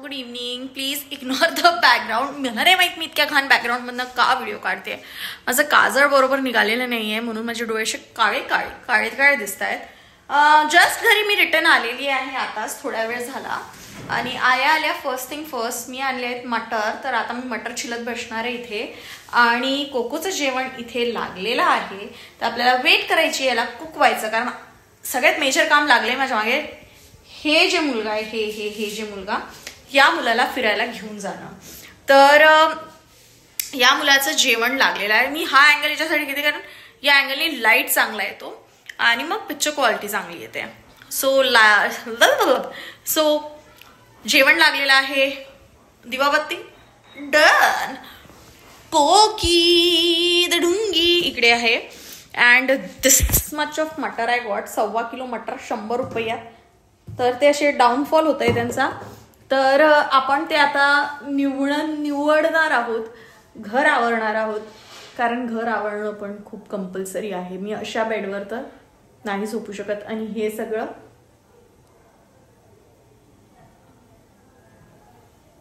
Good evening. Please ignore the background. मला नाही माहीत मी इतक्या घाण बॅकग्राऊंडमधनं का व्हिडिओ काढते. माझं काजळ बरोबर निघालेलं नाही आहे म्हणून माझे डोळे असे काळे दिसत आहेत. जस्ट घरी मी रिटर्न आलेली आहे आताच थोडा वेळ झाला. आणि आल्या फर्स्ट थिंग फर्स्ट मी आणले आहेत मटर. तर आता मी मटर चिलत बसणार आहे इथे. आणि कोकोचं जेवण इथे लागलेलं आहे. तर आपल्याला वेट करायची याला कुक व्हायचं, कारण सगळ्यात मेजर काम लागले माझ्या मागे. हे जे मुलगा आहे हे जे मुलगा, या मुलाला फिरायला घेऊन जाणं. तर या मुलाचं जेवण लागलेलं आहे. मी हा अँगल याच्यासाठी घेते कारण या अँगलने लाईट चांगला येतो आणि मग पिक्चर क्वालिटी चांगली येते. सो जेवण लागलेलं आहे. दिवाबत्ती डन. कोकी द ढुंगी इकडे आहे. अँड दिस मच ऑफ मटर आय गॉट. 1.25 किलो मटर 100 रुपयात. तर ते असे डाऊनफॉल होत आहे त्यांचा. तर आपण ते आता निवडणार आहोत, घर आवरणार आहोत. कारण घर आवरणं पण खूप कंपल्सरी आहे. मी अशा बेडवर तर नाही झोपू शकत. आणि हे सगळं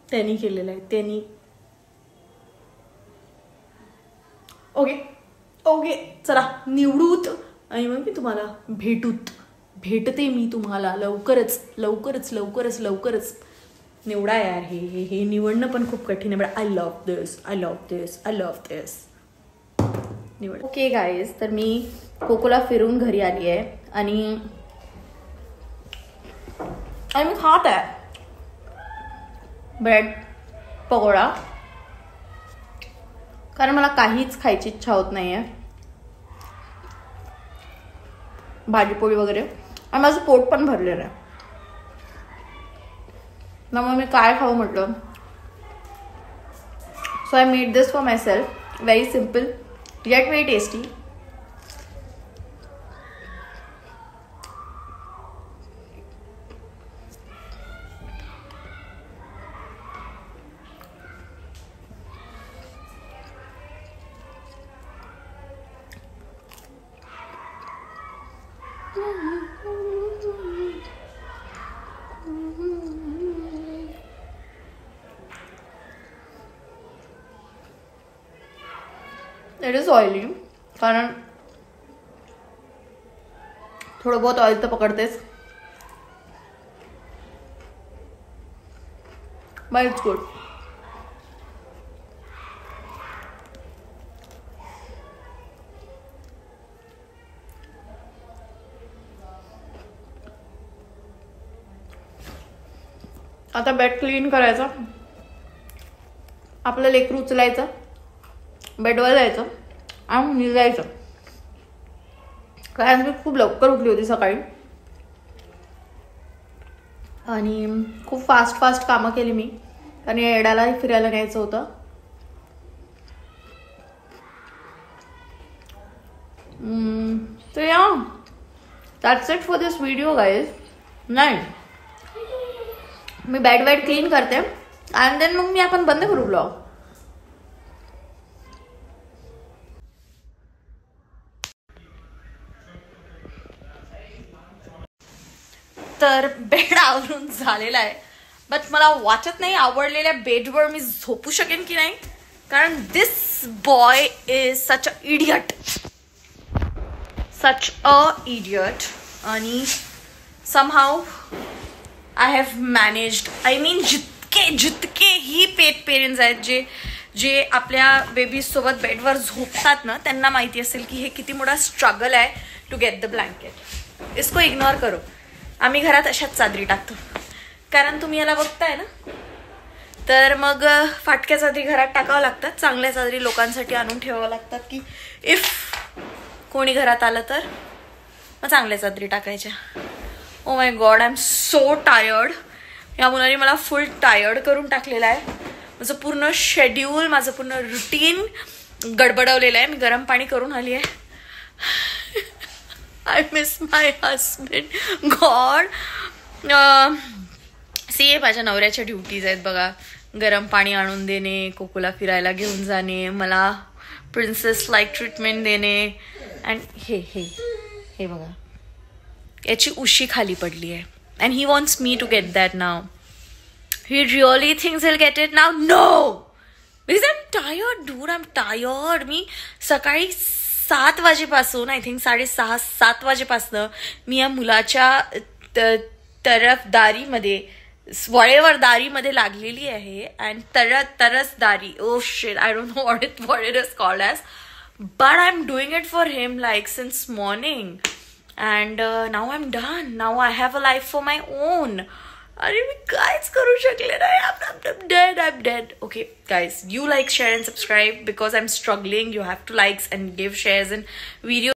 त्यांनी केलेलं आहे. त्यांनी ओके चला निवडूत आणि मग मी तुम्हाला भेटते मी तुम्हाला लवकरच. निवडा यार. हे निवडणं पण खूप कठीण आहे. बट आय लव्ह दिस निवड. ओके गाईज, तर मी कोकोला फिरून घरी आली आहे आणि मी खात आहे ब्रेड पकोडा, कारण मला काहीच खायची इच्छा होत नाहीये, भाजीपोळी वगैरे. आणि माझं पोट पण भरलेलं आहे ना, मग मी काय खाऊ म्हटलं. So I made this for my self. Very simple eight very tasty. It is oily, कारण थोडं बहुत ऑइल तर पकडतेच, बट इट्स गुड. आता बेड क्लीन करायचा, आपलं लेकरू उचलायचं, बेडवर जायचं आणि निघायचं. कारण मी खूप लवकर उठली होती सकाळी आणि खूप फास्ट कामं केली मी, कारण या एडालाही फिरायला न्यायचं होतं. तर या that's it for this video guys. नाही, मी बेड क्लीन करते आणि देन मग आपण बंद करू ब्लॉग. तर बेड आवरून झालेला आहे, बट मला वाटत नाही आवडलेल्या बेडवर मी झोपू शकेन की नाही, कारण this boy is such a idiot. आणि somehow I have managed. I mean जितके ही पेरेंट्स आहेत जे आपल्या बेबीज सोबत बेडवर झोपतात ना, त्यांना माहिती असेल की हे किती मोठा स्ट्रगल आहे टू गेट द ब्लँकेट. इसको इग्नोर करो. आम्ही घरात अशाच चादरी टाकतो, कारण तुम्ही याला बघताय ना, तर मग फाटक्या चादरी घरात टाकावं लागतात. चांगल्या चादरी लोकांसाठी आणून ठेवावं लागतात की इफ कोणी घरात आलं तर मग चांगल्या चादरी टाकायच्या. Oh my God, I am so tired. या मुलाने मला फुल टायर्ड करून टाकलेलं आहे. माझं पूर्ण शेड्यूल, माझं पूर्ण रुटीन गडबडवलेलं आहे. मी गरम पाणी करून आली आहे. I miss my husband. God. माझ्या नवऱ्याच्या ड्युटीज आहेत बघा. गरम पाणी आणून देणे, कोकोला फिरायला घेऊन जाणे, मला प्रिन्सेस लाईक ट्रीटमेंट देणे. अँड हे बघा, याची उशी खाली पडली आहे. And he wants me to get that now. He really thinks he'll get it now? No! Because I'm tired, dude. I'm tired. मी सकाळी 7 वाजेपासून, आय थिंक 6:30-7 वाजेपासून मी या मुलाच्या तरफदारीमध्ये, वळेवर दारीमध्ये लागलेली आहे. अँड तरसदारी, oh shit, I don't know what it is called as, but I'm doing it for him like since morning. And now I'm done. Now I have a life for my own. अरे मी काहीच करू शकले नाही. I'm dead. Okay, guys, you like, share and subscribe because I'm struggling. You have to likes and give shares and videos.